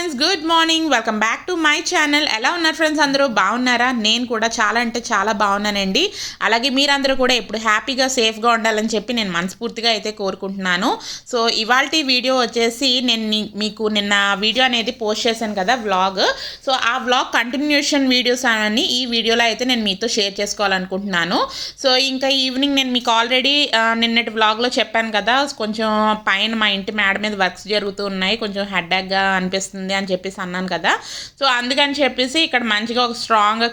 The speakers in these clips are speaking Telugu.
Friends, good morning. Welcome back to my channel. ఎలా ఉన్నారు ఫ్రెండ్స్? అందరూ బాగున్నారా? నేను కూడా చాలా అంటే చాలా బాగున్నానండి. అలాగే మీరందరూ కూడా ఎప్పుడు హ్యాపీగా సేఫ్గా ఉండాలని చెప్పి నేను మనస్ఫూర్తిగా అయితే కోరుకుంటున్నాను. సో ఇవాల్టి వీడియో వచ్చేసి నేను మీకు నిన్న వీడియో అనేది పోస్ట్ చేశాను కదా, వ్లాగ్. సో ఆ వ్లాగ్ కంటిన్యూషన్ వీడియోస్ అని ఈ వీడియోలో అయితే నేను మీతో షేర్ చేసుకోవాలనుకుంటున్నాను. సో ఇంకా ఈవినింగ్ నేను మీకు ఆల్రెడీ నిన్నటి వ్లాగ్లో చెప్పాను కదా, కొంచెం పైన మా ఇంటి మేడ మీద వర్క్స్ జరుగుతూ ఉన్నాయి, కొంచెం హెడ్ఏక్గా అనిపిస్తుంది అని చెప్పేసి అన్నాను కదా. సో అందుకని చెప్పేసి ఇక్కడ మంచిగా ఒక స్ట్రాంగ్గా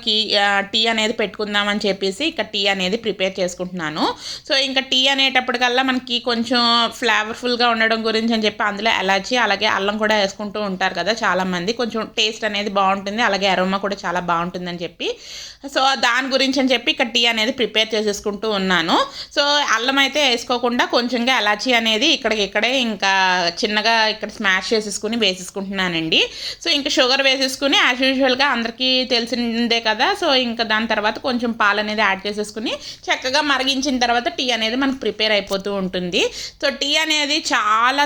టీ అనేది పెట్టుకుందామని చెప్పేసి ఇక్కడ టీ అనేది ప్రిపేర్ చేసుకుంటున్నాను. సో ఇంకా టీ అనేటప్పటికల్లా మనకి కొంచెం ఫ్లేవర్ఫుల్గా ఉండడం గురించి అని చెప్పి అందులో ఎలాచి అలాగే అల్లం కూడా వేసుకుంటూ ఉంటారు కదా చాలామంది. కొంచెం టేస్ట్ అనేది బాగుంటుంది, అలాగే అరోమా కూడా చాలా బాగుంటుందని చెప్పి, సో దాని గురించి అని చెప్పి ఇక్కడ టీ అనేది ప్రిపేర్ చేసేసుకుంటూ ఉన్నాను. సో అల్లం అయితే వేసుకోకుండా కొంచెంగా ఎలాచి అనేది ఇక్కడే ఇంకా చిన్నగా ఇక్కడ స్మాష్ చేసేసుకుని వేసేసుకుంటున్నానండి. సో ఇంకా షుగర్ వేసేసుకుని యాజ్ యూజువల్గా అందరికీ తెలిసిందే కదా. సో ఇంకా దాని తర్వాత కొంచెం పాలు అనేది యాడ్ చేసేసుకుని చక్కగా మరిగించిన తర్వాత టీ అనేది మనకు ప్రిపేర్ అయిపోతూ ఉంటుంది. సో టీ అనేది చాలా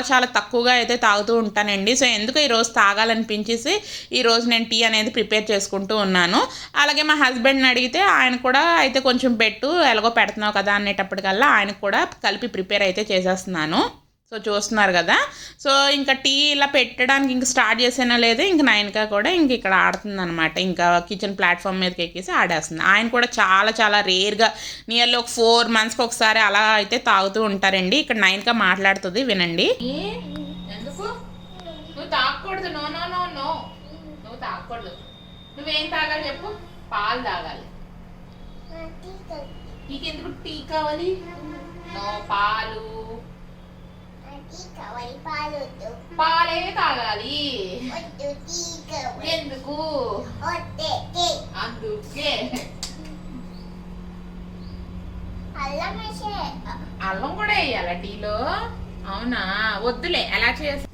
చాలా తక్కువగా అయితే తాగుతూ ఉంటానండి. సో ఎందుకు ఈరోజు తాగాలనిపించేసి ఈరోజు నేను టీ అనేది ప్రిపేర్ చేసుకుంటూ ఉన్నాను. అలాగే మా హస్బెండ్ని అడిగితే ఆయన కూడా అయితే కొంచెం పెట్టు, ఎలాగో పెడుతున్నావు కదా అనేటప్పటికల్లా ఆయనకు కూడా కలిపి ప్రిపేర్ అయితే చేసేస్తున్నాను. సో చూస్తున్నారు కదా. సో ఇంకా టీ ఇలా పెట్టడానికి ఇంక స్టార్ట్ చేసేనా లేదు, ఇంక నైన్కా కూడా ఇక్కడ ఆడుతుంది అనమాట. ఇంకా కిచెన్ ప్లాట్ఫామ్ మీదకి ఎక్కేసి ఆడేస్తుంది. ఆయన కూడా చాలా రేర్గా నియర్లీ ఒక 4 monthsకి ఒకసారి అలా అయితే తాగుతూ ఉంటారండి. ఇక్కడ నైన్కా మాట్లాడుతుంది, వినండి. ఎందుకు నువ్వు తాగకూడదు? నో నో నో నో, నువ్వు తాగకూడదు. నువ్వేం తాగాలి చెప్పు? పాలు తాగాలి. నీకెందుకు టీ కావాలి? నో, పాలు. పాలే తాగాలి. ఎందుకు? అందుకే. అల్లం కూడా వేయాలా టీలో? అవునా, వద్దులే. ఎలా చేస్తా?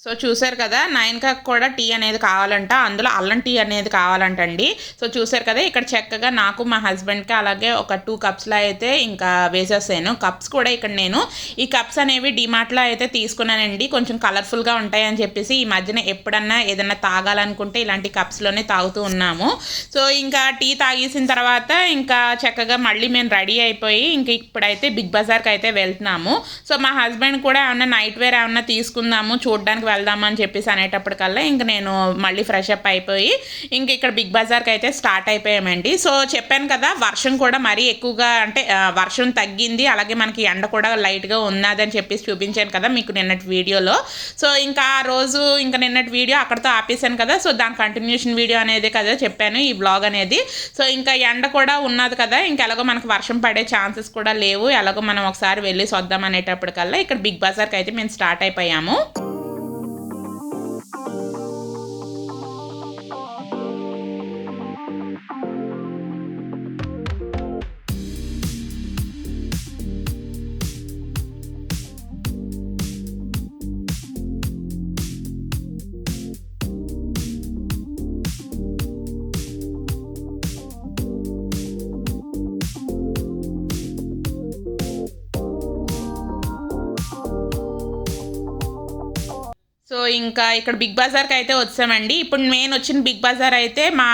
సో చూసారు కదా, నైన్కా కూడా టీ అనేది కావాలంట, అందులో అల్లం టీ అనేది కావాలంటండి. సో చూసారు కదా, ఇక్కడ చక్కగా నాకు మా హస్బెండ్కి అలాగే ఒక 2 cups అయితే ఇంకా వేసేసాను. కప్స్ కూడా ఇక్కడ నేను ఈ కప్స్ అనేవి డిమార్ట్లో అయితే తీసుకున్నానండి, కొంచెం కలర్ఫుల్గా ఉంటాయని చెప్పేసి. ఈ మధ్యన ఎప్పుడన్నా ఏదన్నా తాగాలనుకుంటే ఇలాంటి కప్స్లోనే తాగుతూ ఉన్నాము. సో ఇంకా టీ తాగేసిన తర్వాత ఇంకా చక్కగా మళ్ళీ మేము రెడీ అయిపోయి ఇంక ఇప్పుడైతే బిగ్ బజార్కి అయితే వెళ్తున్నాము. సో మా హస్బెండ్ కూడా ఏమన్నా నైట్ వేర్ ఏమన్నా తీసుకుందాము, చూడడానికి వెళ్దామని చెప్పేసి అనేటప్పటికల్లా ఇంక నేను మళ్ళీ ఫ్రెష్ అప్ అయిపోయి ఇంక ఇక్కడ బిగ్ బజార్కి అయితే స్టార్ట్ అయిపోయామండి. సో చెప్పాను కదా, వర్షం కూడా మరీ ఎక్కువగా అంటే వర్షం తగ్గింది, అలాగే మనకి ఎండ కూడా లైట్గా ఉన్నదని చెప్పేసి చూపించాను కదా మీకు నిన్నటి వీడియోలో. సో ఇంకా ఆ రోజు ఇంకా నిన్నటి వీడియో అక్కడితో ఆపేసాను కదా. సో దాని కంటిన్యూషన్ వీడియో అనేది కదా చెప్పాను ఈ బ్లాగ్ అనేది. సో ఇంకా ఎండ కూడా ఉన్నది కదా, ఇంకా ఎలాగో మనకు వర్షం పడే ఛాన్సెస్ కూడా లేవు, ఎలాగో మనం ఒకసారి వెళ్ళి వద్దాం అనేటప్పటికల్లా ఇక్కడ బిగ్ బజార్కి అయితే మేము స్టార్ట్ అయిపోయాము. సో ఇంకా ఇక్కడ బిగ్ బజార్కి అయితే వచ్చామండి. ఇప్పుడు నేను వచ్చిన బిగ్ బజార్ అయితే మా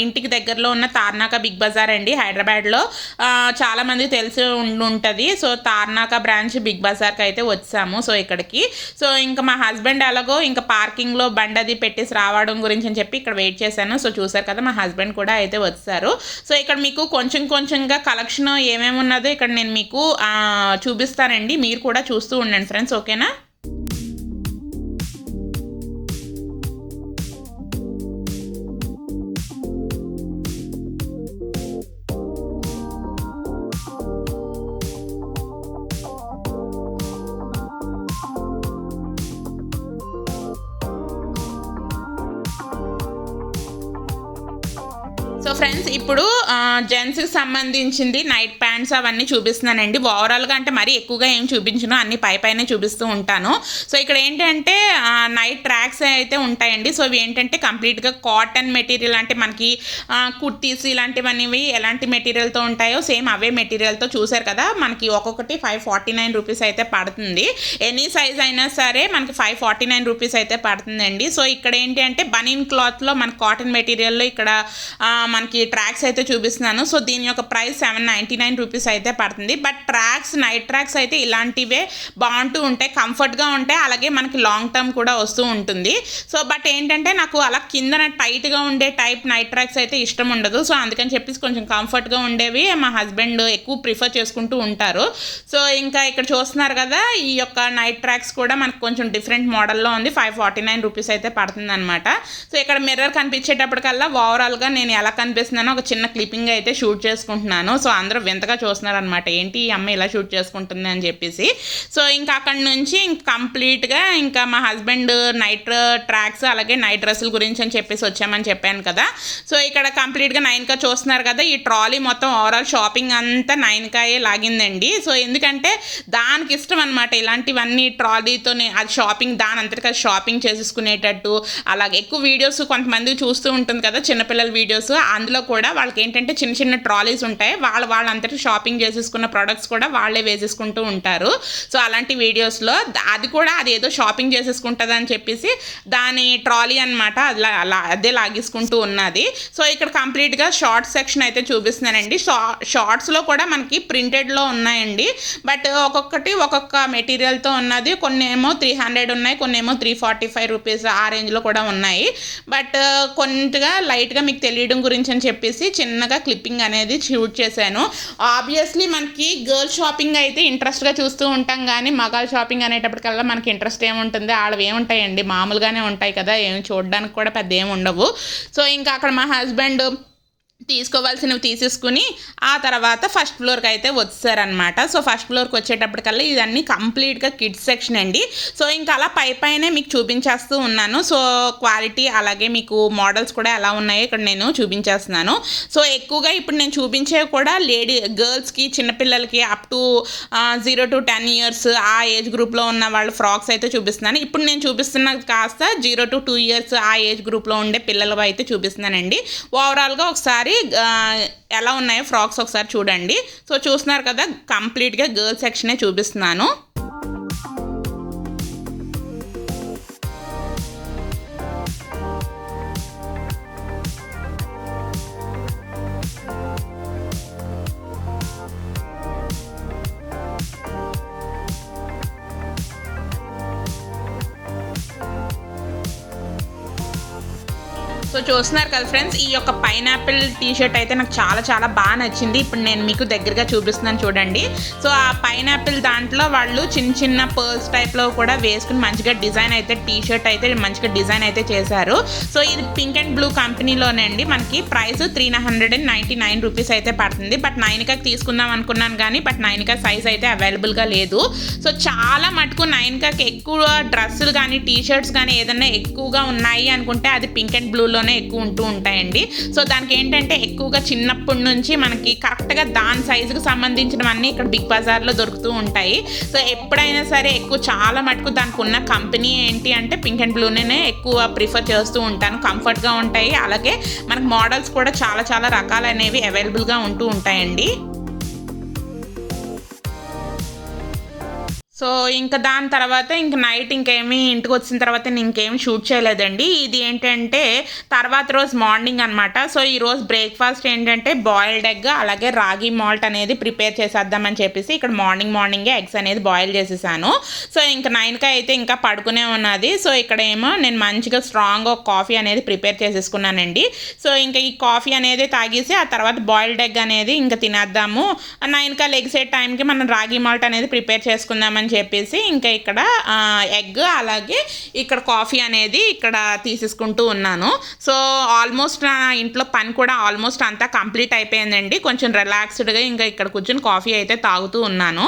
ఇంటికి దగ్గరలో ఉన్న తార్నాక బిగ్ బజార్ అండి, హైదరాబాద్లో. చాలామంది తెలిసి ఉంటుంది. సో తార్నాక బ్రాంచ్ బిగ్ బజార్కి అయితే వచ్చాము. సో ఇక్కడికి సో ఇంకా మా హస్బెండ్ ఎలాగో ఇంకా పార్కింగ్లో బండి అది పెట్టేసి రావడం గురించి అని చెప్పి ఇక్కడ వెయిట్ చేశాను. సో చూసారు కదా, మా హస్బెండ్ కూడా అయితే వచ్చారు. సో ఇక్కడ మీకు కొంచెంగా కలెక్షన్ ఏమేమి ఉన్నదో ఇక్కడ నేను మీకు చూపిస్తానండి, మీరు కూడా చూస్తూ ఉండండి ఫ్రెండ్స్, ఓకేనా? సో ఫ్రెండ్స్, ఇప్పుడు జెంట్స్కి సంబంధించింది నైట్ ప్యాంట్ హ్యాండ్స్ అవన్నీ చూపిస్తున్నానండి. ఓవరాల్గా అంటే మరీ ఎక్కువగా ఏం చూపించను, అన్ని పైనే చూపిస్తూ ఉంటాను. సో ఇక్కడ ఏంటంటే నైట్ ట్రాక్స్ అయితే ఉంటాయండి. సో ఇవి ఏంటంటే కంప్లీట్గా కాటన్ మెటీరియల్, అంటే మనకి కుర్తీస్ ఇలాంటివన్నీ ఎలాంటి మెటీరియల్తో ఉంటాయో సేమ్ అవే మెటీరియల్తో చూసారు కదా, మనకి ఒక్కొక్కటి 549 రూపీస్ అయితే పడుతుంది. ఎనీ సైజ్ అయినా సరే మనకి 549 రూపీస్ అయితే పడుతుందండి. సో ఇక్కడ ఏంటి అంటే బనీన్ క్లాత్లో మన కాటన్ మెటీరియల్లో ఇక్కడ మనకి ట్రాక్స్ అయితే చూపిస్తున్నాను. సో దీని యొక్క ప్రైస్ 799 రూపీస్ అయితే పడుతుంది. బట్ ట్రాక్స్, నైట్ ట్రాక్స్ అయితే ఇలాంటివే బాగుంటూ ఉంటాయి, కంఫర్ట్గా ఉంటాయి, అలాగే మనకి లాంగ్ టర్మ్ కూడా వస్తూ ఉంటుంది. సో బట్ ఏంటంటే నాకు అలా కిందన టైట్గా ఉండే టైప్ నైట్ ట్రాక్స్ అయితే ఇష్టం ఉండదు. సో అందుకని చెప్పేసి కొంచెం కంఫర్ట్గా ఉండేవి మా హస్బెండ్ ఎక్కువ ప్రిఫర్ చేసుకుంటూ ఉంటారు. సో ఇంకా ఇక్కడ చూస్తున్నారు కదా, ఈ యొక్క నైట్ ట్రాక్స్ కూడా మనకు కొంచెం డిఫరెంట్ మోడల్లో ఉంది. 549 రూపీస్ అయితే పడుతుంది అనమాట. సో ఇక్కడ మిర్రర్ కనిపించేటప్పటికల్లా ఓవరాల్గా నేను ఎలా కనిపిస్తున్నానో ఒక చిన్న క్లిప్పింగ్ అయితే షూట్ చేసుకుంటున్నాను. సో అందరూ వింతగా చూస్తున్నారు అనమాట, ఏంటి ఈ అమ్మాయి ఇలా షూట్ చేసుకుంటుంది అని చెప్పేసి. సో ఇంకా అక్కడ నుంచి కంప్లీట్గా ఇంకా మా హస్బెండ్ నైట్ ట్రాక్స్ అలాగే నైట్ డ్రెస్సుల గురించి అని చెప్పేసి వచ్చామని చెప్పాను కదా. సో ఇక్కడ కంప్లీట్గా 9K చూస్తున్నారు కదా, ఈ ట్రాలీ మొత్తం ఓవరాల్ షాపింగ్ అంతా 9K లాగిందండి. సో ఎందుకంటే దానికి ఇష్టం అనమాట ఇలాంటివన్నీ ట్రాలీతోనే, అది షాపింగ్ దాని అంతటికి షాపింగ్ చేసేసుకునేటట్టు. అలాగే ఎక్కువ వీడియోస్ కొంతమంది చూస్తూ ఉంటుంది కదా చిన్నపిల్లల వీడియోస్, అందులో కూడా వాళ్ళకి ఏంటంటే చిన్న చిన్న ట్రాలీస్ ఉంటాయి, వాళ్ళంతటి షాపింగ్ చేసేసుకున్న ప్రొడక్ట్స్ కూడా వాళ్ళే వేసేసుకుంటూ ఉంటారు. సో అలాంటి వీడియోస్లో అది కూడా అదేదో షాపింగ్ చేసేసుకుంటుంది అని చెప్పేసి దాని ట్రాలీ అనమాట, అదే లాగేసుకుంటూ ఉన్నది. సో ఇక్కడ కంప్లీట్గా షార్ట్స్ సెక్షన్ అయితే చూపిస్తున్నానండి. షార్ట్స్లో కూడా మనకి ప్రింటెడ్లో ఉన్నాయండి, బట్ ఒక్కొక్కటి ఒక్కొక్క మెటీరియల్తో ఉన్నది. కొన్ని ఏమో 300 ఉన్నాయి, కొన్ని ఏమో 345 రూపీస్ ఆ రేంజ్లో కూడా ఉన్నాయి. బట్ కొంతగా లైట్గా మీకు తెలియడం గురించి అని చెప్పేసి చిన్నగా క్లిప్పింగ్ అనేది షూట్ చేశాను. ఆబ్వియస్లీ మనకి గర్ల్ షాపింగ్ అయితే ఇంట్రెస్ట్గా చూస్తూ ఉంటాం, కానీ మగాళ్ళ షాపింగ్ అనేటప్పటికల్లా మనకి ఇంట్రెస్ట్ ఏముంటుంది, వాళ్ళవి ఏముంటాయండి, మామూలుగానే ఉంటాయి కదా, ఏమి చూడడానికి కూడా పెద్ద ఏమి ఉండవు. సో ఇంకా అక్కడ మా హస్బెండ్ తీసుకోవాల్సినవి తీసేసుకుని ఆ తర్వాత ఫస్ట్ ఫ్లోర్కి అయితే వచ్చారనమాట. సో ఫస్ట్ ఫ్లోర్కి వచ్చేటప్పటికల్లా ఇదన్నీ కంప్లీట్గా కిడ్స్ సెక్షన్ అండి. సో ఇంకా అలా పైనే మీకు చూపించేస్తూ ఉన్నాను. సో క్వాలిటీ అలాగే మీకు మోడల్స్ కూడా ఎలా ఉన్నాయో ఇక్కడ నేను చూపించేస్తున్నాను. సో ఎక్కువగా ఇప్పుడు నేను చూపించేవి కూడా గర్ల్స్కి, చిన్నపిల్లలకి అప్ టు 0 to 10 years ఆ ఏజ్ గ్రూప్లో ఉన్న వాళ్ళ ఫ్రాక్స్ అయితే చూపిస్తున్నాను. ఇప్పుడు నేను చూపిస్తున్నది కాస్త 0 to 2 years ఆ ఏజ్ గ్రూప్లో ఉండే పిల్లలు అయితే చూపిస్తున్నానండి. ఓవరాల్గా ఒకసారి ఎలా ఉన్నాయో ఫ్రాక్స్ ఒకసారి చూడండి. సో చూస్తున్నారు కదా, కంప్లీట్గా గర్ల్స్ సెక్షనే చూపిస్తున్నాను. సో చూస్తున్నారు కదా ఫ్రెండ్స్, ఈ యొక్క పైనాపిల్ టీషర్ట్ అయితే నాకు చాలా చాలా బాగా నచ్చింది. ఇప్పుడు నేను మీకు దగ్గరగా చూపిస్తున్నాను చూడండి. సో ఆ పైనాపిల్ దాంట్లో వాళ్ళు చిన్న చిన్న పర్ల్స్ టైప్లో కూడా వేసుకుని మంచిగా డిజైన్ అయితే టీషర్ట్ అయితే మంచిగా డిజైన్ అయితే చేశారు. సో ఇది పింక్ అండ్ బ్లూ కంపెనీలోనే అండి. మనకి ప్రైస్ 399 రూపీస్ అయితే పడుతుంది. బట్ 9K తీసుకుందాం అనుకున్నాను కానీ బట్ 9K సైజ్ అయితే అవైలబుల్గా లేదు. సో చాలా మటుకు 9K ఎక్కువ డ్రెస్సులు కానీ టీషర్ట్స్ కానీ ఏదైనా ఎక్కువగా ఉన్నాయి అనుకుంటే అది పింక్ అండ్ బ్లూలో ఎక్కువ ఉంటూ ఉంటాయండి. సో దానికి ఏంటంటే ఎక్కువగా చిన్నప్పటి నుంచి మనకి కరెక్ట్గా దాని సైజుకి సంబంధించినవన్నీ ఇక్కడ బిగ్ బజార్లో దొరుకుతూ ఉంటాయి. సో ఎప్పుడైనా సరే ఎక్కువ చాలా మటుకు దానికి ఉన్న కంపెనీ ఏంటి అంటే పింక్ అండ్ బ్లూనే ఎక్కువ ప్రిఫర్ చేస్తూ ఉంటాను. కంఫర్ట్గా ఉంటాయి, అలాగే మనకు మోడల్స్ కూడా చాలా చాలా రకాలనేవి అవైలబుల్గా ఉంటూ ఉంటాయండి. సో ఇంకా దాని తర్వాత ఇంక నైట్ ఇంకేమీ ఇంటికి వచ్చిన తర్వాత నేను ఇంకేమి షూట్ చేయలేదండి. ఇది ఏంటంటే తర్వాత రోజు మార్నింగ్ అనమాట. సో ఈరోజు బ్రేక్ఫాస్ట్ ఏంటంటే బాయిల్డ్ ఎగ్ అలాగే రాగి మాల్ట్ అనేది ప్రిపేర్ చేసేద్దామని చెప్పేసి ఇక్కడ మార్నింగే ఎగ్స్ అనేది బాయిల్ చేసేసాను. సో ఇంకా 9K అయితే ఇంకా పడుకునే ఉన్నది. సో ఇక్కడ ఏమో నేను మంచిగా స్ట్రాంగ్ కాఫీ అనేది ప్రిపేర్ చేసేసుకున్నానండి. సో ఇంకా ఈ కాఫీ అనేది తాగేసి ఆ తర్వాత బాయిల్డ్ ఎగ్ అనేది ఇంకా తినేద్దాము, 9K లెగ్సే టైంకి మనం రాగి మాల్ట్ అనేది ప్రిపేర్ చేసుకుందామని చెప్పేసి ఇంకా ఇక్కడ ఎగ్ అలాగే ఇక్కడ కాఫీ అనేది ఇక్కడ తీసేసుకుంటూ ఉన్నాను. సో ఆల్మోస్ట్ నా ఇంట్లో పని కూడా ఆల్మోస్ట్ అంతా కంప్లీట్ అయిపోయిందండి. కొంచెం రిలాక్స్డ్గా ఇంకా ఇక్కడ కూర్చొని కాఫీ అయితే తాగుతూ ఉన్నాను.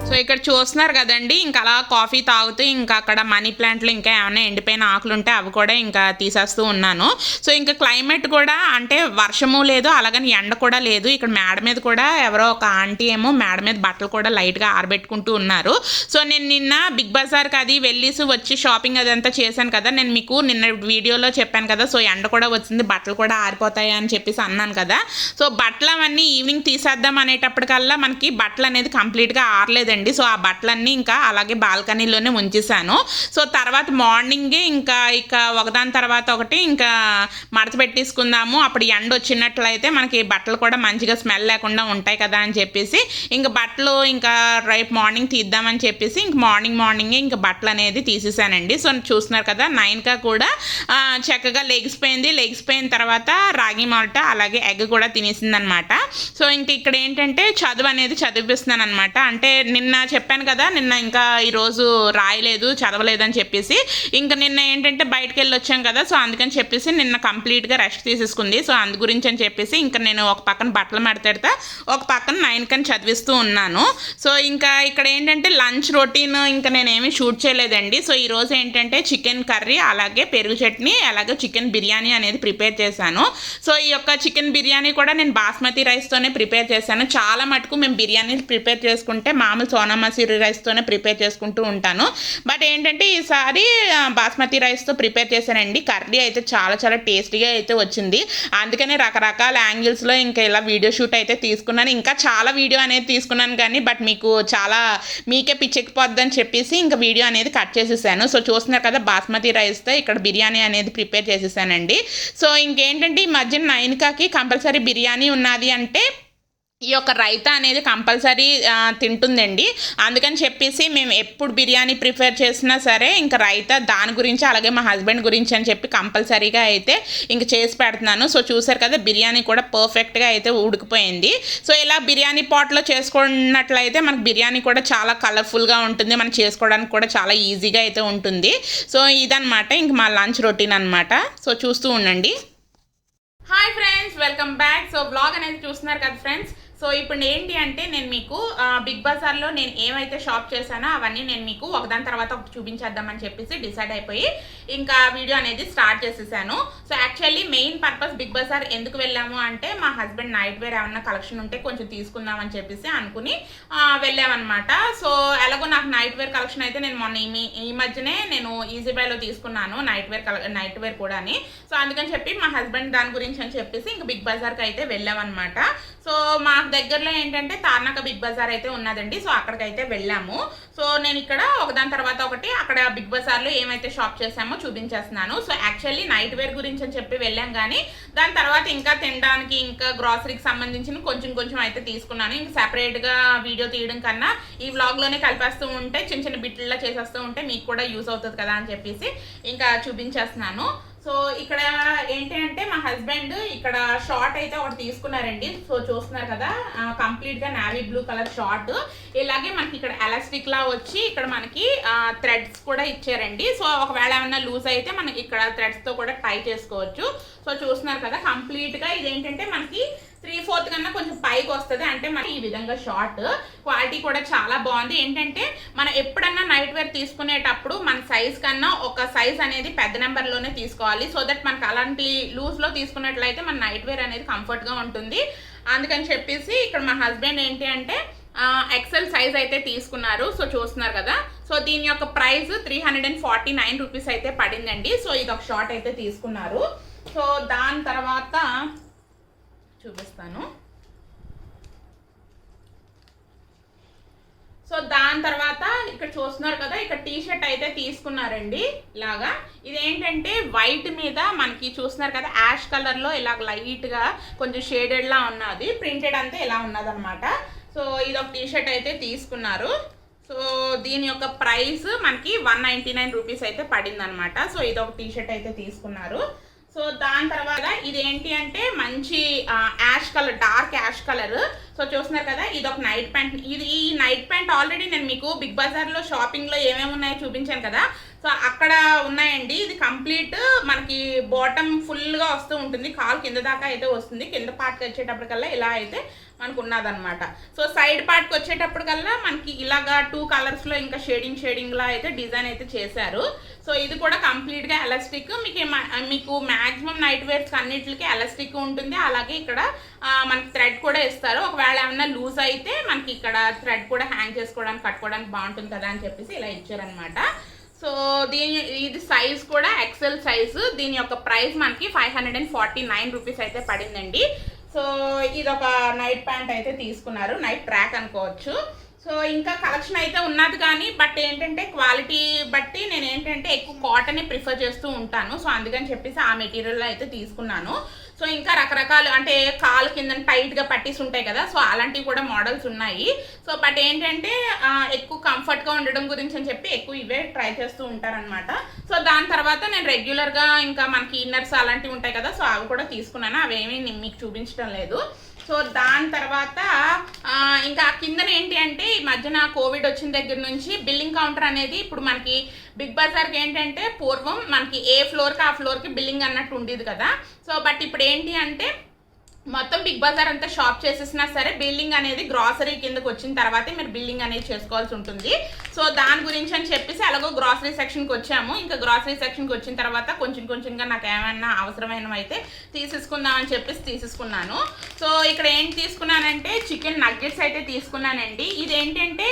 సో ఇక్కడ చూస్తున్నారు కదండి, ఇంకా అలా కాఫీ తాగుతూ ఇంకా అక్కడ మనీ ప్లాంట్లు ఇంకా ఏమైనా ఎండిపోయిన ఆకులు ఉంటే అవి కూడా ఇంకా తీసేస్తూ ఉన్నాను. సో ఇంకా క్లైమేట్ కూడా అంటే వర్షము లేదు, అలాగని ఎండ కూడా లేదు. ఇక్కడ మేడ మీద కూడా ఎవరో ఒక ఆంటీ ఏమో మేడ మీద బట్టలు కూడా లైట్గా ఆరబెట్టుకుంటూ ఉన్నారు. సో నేను నిన్న బిగ్ బజార్కి అది వెళ్ళేసి వచ్చి షాపింగ్ అదంతా చేశాను కదా, నేను మీకు నిన్న వీడియోలో చెప్పాను కదా. సో ఎండ కూడా వచ్చింది, బట్టలు కూడా ఆరిపోతాయి అని చెప్పేసి అన్నాను కదా. సో బట్టలు అవన్నీ ఈవినింగ్ తీసేద్దాం అనేటప్పటికల్లా మనకి బట్టలు అనేది కంప్లీట్గా ఆరలేదండి. సో ఆ బట్టలన్నీ ఇంకా అలాగే బాల్కనీలోనే ఉంచేసాను. సో తర్వాత మార్నింగే ఇంకా ఒకదాని తర్వాత ఒకటి ఇంకా మడత పెట్టేసుకుందాము, అప్పుడు ఎండ వచ్చినట్లయితే మనకి బట్టలు కూడా మంచిగా స్మెల్ లేకుండా ఉంటాయి కదా అని చెప్పేసి ఇంకా బట్టలు ఇంకా రేపు మార్నింగ్ తీద్దామని చెప్పేసి ఇంక మార్నింగే ఇంకా బట్టలు అనేది తీసేసానండి. సో చూస్తున్నారు కదా, 9కా కూడా చక్కగా లెగిసిపోయిన తర్వాత రాగి మాల్ట అలాగే ఎగ్ కూడా తినేసిందనమాట. సో ఇంక ఇక్కడ ఏంటంటే చదువు అనేది చదివిస్తున్నాను అనమాట. అంటే నిన్న చెప్పాను కదా, నిన్న ఇంకా ఈరోజు రాయలేదు చదవలేదు అని చెప్పేసి ఇంకా నిన్న ఏంటంటే బయటకు వెళ్ళి వచ్చాం కదా. సో అందుకని చెప్పేసి నిన్న కంప్లీట్గా రెస్ట్ తీసేసుకుంది. సో అందు గురించి అని చెప్పేసి ఇంకా నేను ఒక పక్కన బట్టలు మడతెడతా, ఒక పక్కన 9కని చదివిస్తూ ఉన్నాను. సో ఇంకా ఇక్కడ ఏంటంటే లంచ్ రొటీన్ ఇంకా నేనేమి షూట్ చేయలేదండి. సో ఈరోజు ఏంటంటే చికెన్ కర్రీ అలాగే పెరుగు చట్నీ అలాగే చికెన్ బిర్యానీ అనేది ప్రిపేర్ చేశాను. సో ఈ యొక్క చికెన్ బిర్యానీ కూడా నేను బాస్మతి రైస్తోనే ప్రిపేర్ చేశాను. చాలా మటుకు మేము బిర్యానీ ప్రిపేర్ చేసుకుంటే మామూలు సోనా మసూరి రైస్తోనే ప్రిపేర్ చేసుకుంటూ ఉంటాను. బట్ ఏంటంటే ఈసారి బాస్మతి రైస్తో ప్రిపేర్ చేశానండి. కర్రీ అయితే చాలా చాలా టేస్టీగా అయితే వచ్చింది. అందుకనే రకరకాల యాంగిల్స్లో ఇంకా ఇలా వీడియో షూట్ అయితే తీసుకున్నాను. ఇంకా చాలా వీడియో అనేది తీసుకున్నాను కానీ బట్ మీకే పిచ్చెక్కిపోద్దని చెప్పేసి ఇంకా వీడియో అనేది కట్ చేసేసాను. సో చూస్తున్నారు కదా, బాస్మతి రైస్తో ఇక్కడ బిర్యానీ అనేది ప్రిపేర్ చేసేసానండి. సో ఇంకేంటంటే ఈ మధ్య 9కాకి కంపల్సరీ బిర్యానీ ఉన్నది అంటే ఈ యొక్క రైతా అనేది కంపల్సరీ తింటుందండి. అందుకని చెప్పేసి మేము ఎప్పుడు బిర్యానీ ప్రిఫర్ చేసినా సరే ఇంకా రైతా దాని గురించి అలాగే మా హస్బెండ్ గురించి అని చెప్పి కంపల్సరీగా అయితే ఇంక చేసి పెడుతున్నాను. సో చూసారు కదా, బిర్యానీ కూడా పర్ఫెక్ట్గా అయితే ఉడికిపోయింది. సో ఇలా బిర్యానీ పాట్లో చేసుకున్నట్లయితే మనకు బిర్యానీ కూడా చాలా కలర్ఫుల్గా ఉంటుంది, మనం చేసుకోవడానికి కూడా చాలా ఈజీగా అయితే ఉంటుంది. సో ఇదనమాట ఇంక మా లంచ్ రొటీన్ అనమాట. సో చూస్తూ ఉండండి. Hi friends, welcome back. So blog అనేది చూస్తున్నారు కదా ఫ్రెండ్స్. సో ఇప్పుడు ఏంటి అంటే నేను మీకు బిగ్ బజార్లో నేను ఏమైతే షాప్ చేశానో అవన్నీ నేను మీకు ఒకదాని తర్వాత ఒకటి చూపించేద్దామని చెప్పేసి డిసైడ్ అయిపోయి ఇంకా వీడియో అనేది స్టార్ట్ చేసేసాను. So actually main purpose Big Bazaar ఎందుకు వెళ్ళాము అంటే మా హస్బెండ్ నైట్ వేర్ ఏమన్నా కలెక్షన్ ఉంటే కొంచెం తీసుకుందామని చెప్పేసి అనుకుని వెళ్ళామన్నమాట. సో ఎలాగో నాకు నైట్ వేర్ కలెక్షన్ అయితే నేను మొన్న ఈ మధ్యనే నేను ఈజీ బైలో తీసుకున్నాను నైట్ వేర్ కూడా అని. సో అందుకని చెప్పి మా హస్బెండ్ దాని గురించి అని చెప్పేసి ఇంకా బిగ్ బజార్కి అయితే వెళ్ళామన్నమాట. సో మా దగ్గరలో ఏంటంటే తార్నాక బిగ్ బజార్ అయితే ఉన్నదండి. సో అక్కడికైతే వెళ్ళాము. సో నేను ఇక్కడ ఒకదాని తర్వాత ఒకటి అక్కడ బిగ్ బజార్లో ఏమైతే షాప్ చేసామో చూపించేస్తున్నాను. సో యాక్చువల్లీ నైట్ వేర్ గురించి అని చెప్పి వెళ్ళాం కానీ దాని తర్వాత ఇంకా తినడానికి ఇంకా గ్రాసరీకి సంబంధించిన కొంచెం అయితే తీసుకున్నాను. ఇంకా సెపరేట్గా వీడియో తీయడం కన్నా ఈ వ్లాగ్లోనే కలిపేస్తూ ఉంటే చిన్న బిట్లలో చేసేస్తూ ఉంటే మీకు కూడా యూజ్ అవుతుంది కదా అని చెప్పేసి ఇంకా చూపించేస్తున్నాను. సో ఇక్కడ ఏంటి అంటే మా హస్బెండ్ ఇక్కడ షార్ట్ అయితే ఒకటి తీసుకున్నారండి. సో చూస్తున్నారు కదా, కంప్లీట్గా నావీ బ్లూ కలర్ షార్ట్. ఇలాగే మనకి ఇక్కడ ఎలాస్టిక్ లా వచ్చి ఇక్కడ మనకి థ్రెడ్స్ కూడా ఇచ్చారండి. సో ఒకవేళ ఏమన్నా లూజ్ అయితే మనకి ఇక్కడ థ్రెడ్స్తో కూడా టై చేసుకోవచ్చు. సో చూస్తున్నారు కదా, కంప్లీట్గా ఇదేంటంటే మనకి 3/4 కన్నా కొంచెం పైకి వస్తుంది. అంటే మనకి ఈ విధంగా షార్ట్ క్వాలిటీ కూడా చాలా బాగుంది. ఏంటంటే మనం ఎప్పుడన్నా నైట్ వేర్ తీసుకునేటప్పుడు మన సైజ్ కన్నా ఒక సైజ్ అనేది పెద్ద నెంబర్లోనే తీసుకోవాలి. సో దట్ మనకు అలాంటి లూజ్లో తీసుకున్నట్లయితే మన నైట్ వేర్ అనేది కంఫర్ట్గా ఉంటుంది. అందుకని చెప్పేసి ఇక్కడ మా హస్బెండ్ ఏంటి అంటే ఎక్సెల్ సైజ్ అయితే తీసుకున్నారు. సో చూస్తున్నారు కదా, సో దీని యొక్క ప్రైస్ 349 రూపీస్ అయితే పడిందండి. సో ఇది ఒక షార్ట్ అయితే తీసుకున్నారు. సో దాని తర్వాత చూపిస్తాను. సో దాని తర్వాత ఇక్కడ చూస్తున్నారు కదా, ఇక్కడ టీ షర్ట్ అయితే తీసుకున్నారండి. ఇలాగా ఇదేంటంటే వైట్ మీద మనకి చూస్తున్నారు కదా యాష్ కలర్లో ఇలాగ లైట్గా కొంచెం షేడెడ్లా ఉన్నది, ప్రింటెడ్ అంతా ఇలా ఉన్నదనమాట. సో ఇది ఒక టీ షర్ట్ అయితే తీసుకున్నారు. సో దీని యొక్క ప్రైస్ మనకి 199 రూపీస్ అయితే పడింది అనమాట. సో ఇది ఒక టీ షర్ట్ అయితే తీసుకున్నారు. సో దాని తర్వాత ఇదేంటి అంటే మంచి ash colour, dark ash colour. So చూస్తున్నారు కదా, ఇది ఒక నైట్ ప్యాంట్. ఈ నైట్ ప్యాంట్ ఆల్రెడీ నేను మీకు బిగ్ బజార్లో షాపింగ్లో ఏమేమి ఉన్నాయో చూపించాను కదా. సో అక్కడ ఉన్నాయండి. ఇది కంప్లీట్ మనకి బాటమ్ ఫుల్గా వస్తూ ఉంటుంది, కాలు కింద దాకా అయితే వస్తుంది. కింద పార్ట్కి వచ్చేటప్పటికల్లా ఇలా అయితే మనకు ఉన్నదనమాట. సో సైడ్ పార్ట్కి వచ్చేటప్పటికల్లా మనకి ఇలాగా 2 కలర్స్లో ఇంకా షేడింగ్లా అయితే డిజైన్ అయితే చేశారు. సో ఇది కూడా కంప్లీట్గా ఎలాస్టిక్. మీకు మ్యాక్సిమం నైట్ వేర్స్ అన్నిటికి ఎలాస్టిక్ ఉంటుంది. అలాగే ఇక్కడ మనకి థ్రెడ్ కూడా ఇస్తారు. ఒకవేళ ఏమన్నా లూజ్ అయితే మనకి ఇక్కడ థ్రెడ్ కూడా హ్యాంగ్ చేసుకోవడానికి కట్టుకోవడానికి బాగుంటుంది కదా అని చెప్పేసి ఇలా ఇచ్చారనమాట. సో ఇది సైజ్ కూడా ఎక్సెల్ సైజు. దీని యొక్క ప్రైస్ మనకి 549 రూపీస్ అయితే పడిందండి. సో ఇది ఒక నైట్ ప్యాంట్ అయితే తీసుకున్నారు, నైట్ ట్రాక్ అనుకోవచ్చు. సో ఇంకా కలెక్షన్ అయితే ఉన్నది కానీ బట్ ఏంటంటే క్వాలిటీ బట్టి నేను ఏంటంటే ఎక్కువ కాటనే ప్రిఫర్ చేస్తూ ఉంటాను. సో అందుకని చెప్పేసి ఆ మెటీరియల్ అయితే తీసుకున్నాను. సో ఇంకా రకరకాలు అంటే కాలు కింద టైట్గా పట్టీస్ ఉంటాయి కదా, సో అలాంటివి కూడా మోడల్స్ ఉన్నాయి. సో బట్ ఏంటంటే ఎక్కువ కంఫర్ట్గా ఉండడం గురించి అని చెప్పి ఎక్కువ ఇవే ట్రై చేస్తూ ఉంటారనమాట. సో దాని తర్వాత నేను రెగ్యులర్గా ఇంకా మనకి ఇన్నర్స్ అలాంటివి ఉంటాయి కదా, సో అవి కూడా తీసుకున్నాను. అవేమీ మీకు చూపించడం లేదు. సో దాని తర్వాత ఇంకా కిందన ఏంటి అంటే ఈ మధ్యన కోవిడ్ వచ్చిన దగ్గర నుంచి బిల్లింగ్ కౌంటర్ అనేది ఇప్పుడు మనకి బిగ్ బజార్కి ఏంటంటే పూర్వం మనకి ఏ ఫ్లోర్కి ఆ ఫ్లోర్కి బిల్లింగ్ అన్నట్టు ఉండేది కదా. సో బట్ ఇప్పుడు ఏంటి అంటే మొత్తం బిగ్ బజార్ అంతా షాప్ చేసేసినా సరే బిల్లింగ్ అనేది గ్రాసరీ కిందకి వచ్చిన తర్వాతే మీరు బిల్లింగ్ అనేది చేసుకోవాల్సి ఉంటుంది. సో దాని గురించి అని చెప్పేసి అలాగో గ్రాసరీ సెక్షన్కి వచ్చాము. ఇంకా గ్రాసరీ సెక్షన్కి వచ్చిన తర్వాత కొంచెంగా నాకు ఏమైనా అవసరమైనవి అయితే తీసేసుకుందామని చెప్పేసి తీసేసుకున్నాను. సో ఇక్కడ ఏంటి తీసుకున్నానంటే చికెన్ నగ్గెట్స్ అయితే తీసుకున్నానండి. ఇదేంటంటే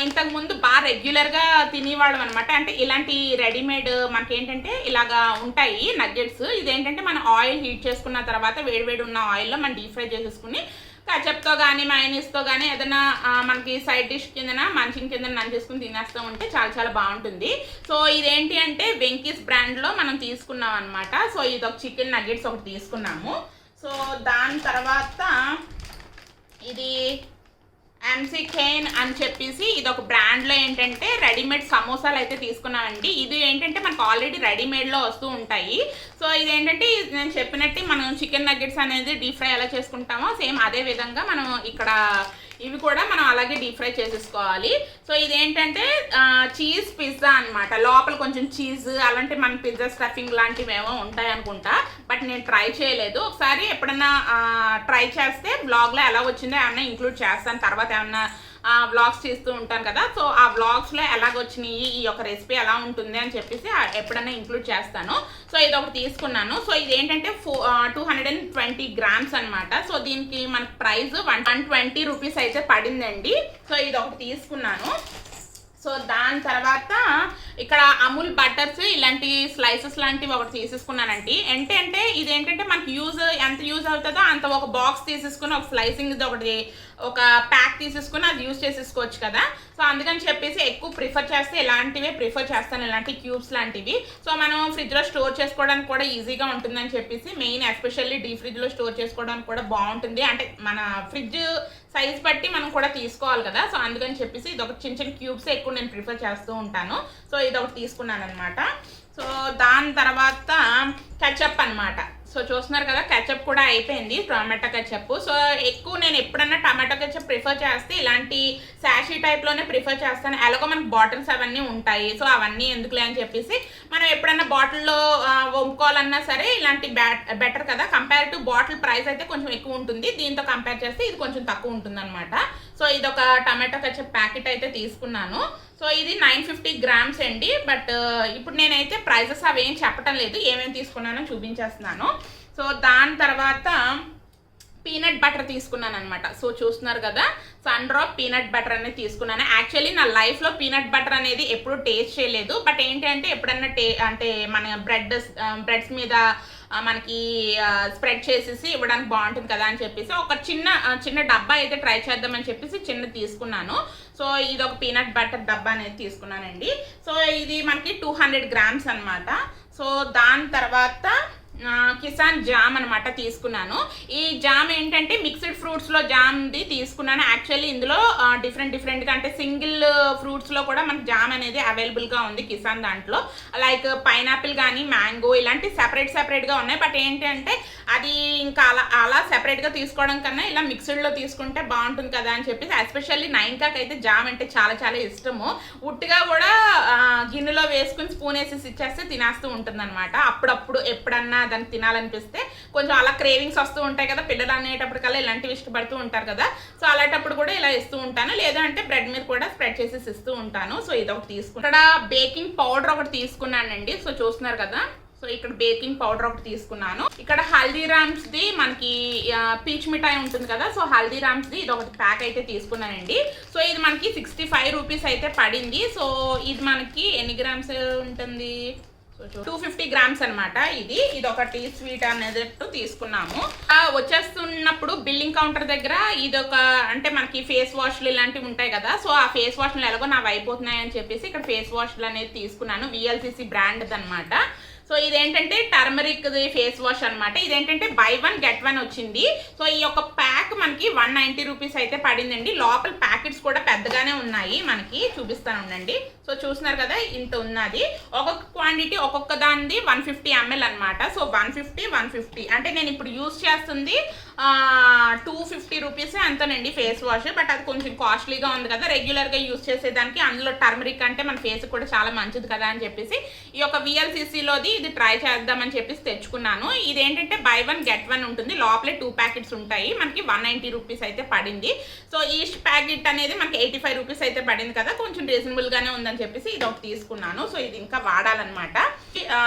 ఇంతకుముందు బాగా రెగ్యులర్గా తినేవాళ్ళం అనమాట. అంటే ఇలాంటి రెడీమేడ్ మనకేంటంటే ఇలాగా ఉంటాయి నగ్గెట్స్. ఇదేంటంటే మనం ఆయిల్ హీట్ చేసుకున్న తర్వాత వేడివేడి ఉన్న ఆయిల్లో మనం డీప్ ఫ్రై చేసేసుకుని కచప్తో కానీ మైనీస్తో కానీ ఏదైనా మనకి సైడ్ డిష్ కిందన మంచింగ్ కింద నంచేసుకుని తినేస్తూ ఉంటే చాలా బాగుంటుంది. సో ఇదేంటి అంటే వెంకీస్ బ్రాండ్లో మనం తీసుకున్నాం అనమాట. సో ఇది ఒక చికెన్ నగ్గెట్స్ ఒకటి తీసుకున్నాము. సో దాని తర్వాత ఇది ఎంసీ కేన్ అని చెప్పేసి ఇది ఒక బ్రాండ్లో ఏంటంటే రెడీమేడ్ సమోసాలు అయితే తీసుకున్నామండి. ఇది ఏంటంటే మనకు ఆల్రెడీ రెడీమేడ్లో వస్తూ ఉంటాయి. సో ఇదేంటంటే నేను చెప్పినట్టు మనం చికెన్ నగ్గెట్స్ అనేది డీప్ ఫ్రై ఎలా చేసుకుంటామో సేమ్ అదే విధంగా మనం ఇక్కడ ఇవి కూడా మనం అలాగే డీప్ ఫ్రై చేసేసుకోవాలి. సో ఇదేంటంటే చీజ్ పిజ్జా అనమాట. లోపల కొంచెం చీజ్ అలాంటి మన పిజ్జా స్టఫింగ్ లాంటివి ఏమో ఉంటాయి అనుకుంటా, బట్ నేను ట్రై చేయలేదు. ఒకసారి ఎప్పుడన్నా ట్రై చేస్తే బ్లాగ్లో ఎలా వచ్చిందో ఏమన్నా ఇంక్లూడ్ చేస్తాను. తర్వాత ఏమన్నా వ్లాగ్స్ చేస్తూ ఉంటాను కదా, సో ఆ వ్లాగ్స్లో ఎలాగొచ్చినాయి ఈ యొక్క రెసిపీ ఎలా ఉంటుంది అని చెప్పేసి ఎప్పుడైనా ఇంక్లూడ్ చేస్తాను. సో ఇది ఒకటి తీసుకున్నాను. సో ఇది ఏంటంటే 220 గ్రామ్స్ అనమాట. సో దీనికి మనకి ప్రైస్ 120 రూపీస్ అయితే పడిందండి. సో ఇది ఒకటి తీసుకున్నాను. సో దాని తర్వాత ఇక్కడ అమూల్ బటర్స్ ఇలాంటి స్లైసెస్ లాంటివి ఒకటి తీసేసుకున్నానండి. ఏంటంటే ఇదేంటంటే మనకి ఎంత యూజ్ అవుతుందో అంత ఒక బాక్స్ తీసేసుకుని ఒక స్లైసింగ్ ఒకటి ఒక ప్యాక్ తీసేసుకుని అది యూజ్ చేసేసుకోవచ్చు కదా. సో అందుకని చెప్పేసి ఎక్కువ ప్రిఫర్ చేస్తే ఇలాంటివే ప్రిఫర్ చేస్తాను, ఇలాంటి క్యూబ్స్ లాంటివి. సో మనం ఫ్రిడ్జ్లో స్టోర్ చేసుకోవడానికి కూడా ఈజీగా ఉంటుందని చెప్పేసి మెయిన్ ఎస్పెషల్లీ డీ ఫ్రిడ్జ్లో స్టోర్ చేసుకోవడానికి కూడా బాగుంటుంది. అంటే మన ఫ్రిడ్జ్ సైజ్ బట్టి మనం కూడా తీసుకోవాలి కదా. సో అందుకని చెప్పేసి ఇది ఒక చిన్న క్యూబ్స్ ఎక్కువ నేను ప్రిఫర్ చేస్తూ ఉంటాను. సో ఇది ఒకటి తీసుకున్నాను అనమాట. సో దాని తర్వాత కెచప్ అనమాట. సో చూస్తున్నారు కదా కెచప్ కూడా అయిపోయింది, టొమాటో కెచప్. సో ఎక్కువ నేను ఎప్పుడన్నా టమాటో కెచప్ ప్రిఫర్ చేస్తే ఇలాంటి శాషీ టైప్లోనే ప్రిఫర్ చేస్తాను. ఎలాగో మనకు బాటిల్స్ అవన్నీ ఉంటాయి. సో అవన్నీ ఎందుకులే అని చెప్పేసి మనం ఎప్పుడన్నా బాటిల్లో వంపుకోవాలన్నా సరే ఇలాంటి బెటర్ కదా. కంపేర్ టు బాటిల్ ప్రైస్ అయితే కొంచెం ఎక్కువ ఉంటుంది, దీంతో కంపేర్ చేస్తే ఇది కొంచెం తక్కువ ఉంటుంది అనమాట. సో ఇది ఒక టమాటో కెచప్ ప్యాకెట్ అయితే తీసుకున్నాను. సో ఇది 950 గ్రామ్స్ అండి. బట్ ఇప్పుడు నేనైతే ప్రైజెస్ అవి ఏం చెప్పటం లేదు, ఏమేమి తీసుకున్నానో చూపించేస్తున్నాను. సో దాని తర్వాత పీనట్ బటర్ తీసుకున్నాను అనమాట. సో చూస్తున్నారు కదా సన్ డ్రాప్ పీనట్ బటర్ అనేది తీసుకున్నాను. యాక్చువల్లీ నా లైఫ్లో పీనట్ బటర్ అనేది ఎప్పుడు టేస్ట్ చేయలేదు. బట్ ఏంటంటే ఎప్పుడన్నా అంటే మన బ్రెడ్స్ మీద మనకి స్ప్రెడ్ చేసేసి ఇవ్వడానికి బాగుంటుంది కదా అని చెప్పేసి ఒక చిన్న డబ్బా అయితే ట్రై చేద్దామని చెప్పేసి చిన్న తీసుకున్నాను. సో ఇది ఒక పీనట్ బటర్ డబ్బా అనేది తీసుకున్నానండి. సో ఇది మనకి 200 గ్రామ్స్ అనమాట. సో దాని తర్వాత కిసాన్ జామ్ అనమాట తీసుకున్నాను. ఈ జామ్ ఏంటంటే మిక్స్డ్ ఫ్రూట్స్లో జామ్ది తీసుకున్నాను. యాక్చువల్లీ ఇందులో డిఫరెంట్గా అంటే సింగిల్ ఫ్రూట్స్లో కూడా మనకి జామ్ అనేది అవైలబుల్గా ఉంది కిసాన్ దాంట్లో. లైక్ పైనాపిల్ కానీ మ్యాంగో ఇలాంటి సెపరేట్గా ఉన్నాయి. బట్ ఏంటంటే అది ఇంకా అలా సెపరేట్గా తీసుకోవడం కన్నా ఇలా మిక్స్డ్లో తీసుకుంటే బాగుంటుంది కదా అని చెప్పేసి, ఎస్పెషల్లీ నైన్కాకి అయితే జామ్ అంటే చాలా ఇష్టము. ఉట్టిగా కూడా గిన్నెలో వేసుకుని స్పూన్ వేసి ఇచ్చేస్తే తినేస్తూ ఉంటుంది అనమాట. అప్పుడప్పుడు ఎప్పుడన్నా దాన్ని తినాలనిపిస్తే కొంచెం అలా క్రేవింగ్స్ వస్తూ ఉంటాయి కదా పిల్లలు అనేటప్పటికల్లా, ఇలాంటివి ఇష్టపడుతూ ఉంటారు కదా. సో అలాంటప్పుడు కూడా ఇలా ఇస్తూ ఉంటాను, లేదంటే బ్రెడ్ మీద కూడా స్ప్రెడ్ చేసి ఇస్తూ ఉంటాను. సో ఇది ఒకటి తీసుకున్నాను. ఇక్కడ బేకింగ్ పౌడర్ ఒకటి తీసుకున్నానండి. సో చూస్తున్నారు కదా, సో ఇక్కడ బేకింగ్ పౌడర్ ఒకటి తీసుకున్నాను. ఇక్కడ హల్దీరామ్స్ది మనకి పీచ్ మిఠాయి ఉంటుంది కదా, సో హల్దీరామ్స్ది ఇది ఒకటి ప్యాక్ అయితే తీసుకున్నానండి. సో ఇది మనకి 65 రూపీస్ అయితే పడింది. సో ఇది మనకి ఎన్ని గ్రామ్స్ ఉంటుంది, 250 గ్రామ్స్ అనమాట. ఇది ఒకటి స్వీట్ అనేది తీసుకున్నాము. వచ్చేస్తున్నప్పుడు బిల్లింగ్ కౌంటర్ దగ్గర ఇదొక అంటే మనకి ఫేస్ వాష్లు ఇలాంటివి ఉంటాయి కదా, సో ఆ ఫేస్ వాష్లు ఎలాగో నావి అయిపోతున్నాయి అని చెప్పేసి ఇక్కడ ఫేస్ వాష్లు అనేది తీసుకున్నాను. VLCC బ్రాండ్ అనమాట. సో ఇదేంటంటే టర్మరిక్ ఫేస్ వాష్ అనమాట. ఇదేంటంటే బై 1 గెట్ 1 వచ్చింది. సో ఈ యొక్క ప్యాక్ మనకి 190 రూపీస్ అయితే పడిందండి. లోపల ప్యాకెట్స్ కూడా పెద్దగానే ఉన్నాయి, మనకి చూపిస్తాను ఉండండి. సో చూస్తున్నారు కదా, ఇంత ఉన్నది. ఒక్కొక్క క్వాంటిటీ ఒక్కొక్క దానిది 150 ml అనమాట. సో 150 అంటే నేను ఇప్పుడు యూజ్ చేస్తుంది 250 రూపీస్ అంతేనండి ఫేస్ వాష్. బట్ అది కొంచెం కాస్ట్లీగా ఉంది కదా రెగ్యులర్గా యూజ్ చేసేదానికి. అందులో టర్మరిక్ అంటే మన ఫేస్ కూడా చాలా మంచిది కదా అని చెప్పేసి ఈ యొక్క VLCCలోది ఇది ట్రై చేద్దామని చెప్పేసి తెచ్చుకున్నాను. ఇదేంటంటే బై 1 గెట్ 1 ఉంటుంది. లోపలే 2 ప్యాకెట్స్ ఉంటాయి. మనకి 190 రూపీస్ అయితే పడింది. సో ఈచ్ ప్యాకెట్ అనేది మనకి 85 రూపీస్ అయితే పడింది కదా, కొంచెం రీజనబుల్గానే ఉందని చెప్పేసి ఇది ఒకటి తీసుకున్నాను. సో ఇది ఇంకా వాడాలన్నమాట.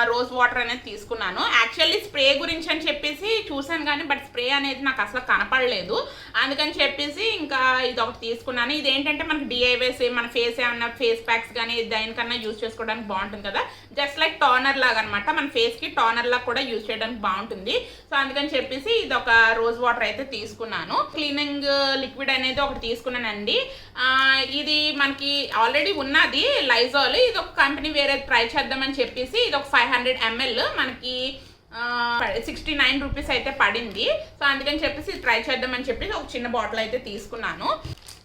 రోజ్ వాటర్ అనేది తీసుకున్నాను. యాక్చువల్లీ స్ప్రే గురించి అని చెప్పేసి చూసాను కానీ బట్ స్ప్రే అనేది నాకు అసలు కనపడలేదు, అందుకని చెప్పేసి ఇంకా ఇది ఒకటి తీసుకున్నాను. ఇదేంటంటే మనకి DIYs మన ఫేస్ ఏమన్నా ఫేస్ ప్యాక్స్ కానీ దేనికన్నా యూజ్ చేసుకోవడానికి బాగుంటుంది కదా, జస్ట్ లైక్ టోనర్ లాగా అనమాట. మన ఫేస్కి టోనర్ లాగా కూడా యూజ్ చేయడానికి బాగుంటుంది. సో అందుకని చెప్పేసి ఇది ఒక రోజ్ వాటర్ అయితే తీసుకున్నాను. క్లీనింగ్ లిక్విడ్ అనేది ఒకటి తీసుకున్నానండి. ఇది మనకి ఆల్రెడీ ఉన్నది లైజాల్. ఇది ఒక కంపెనీ వేరే ట్రై చేద్దామని చెప్పేసి ఇది ఒక 500 ml మనకి 69 రూపీస్ అయితే పడింది. సో అందుకని చెప్పేసి ట్రై చేద్దామని చెప్పేసి ఒక చిన్న బాటిల్ అయితే తీసుకున్నాను.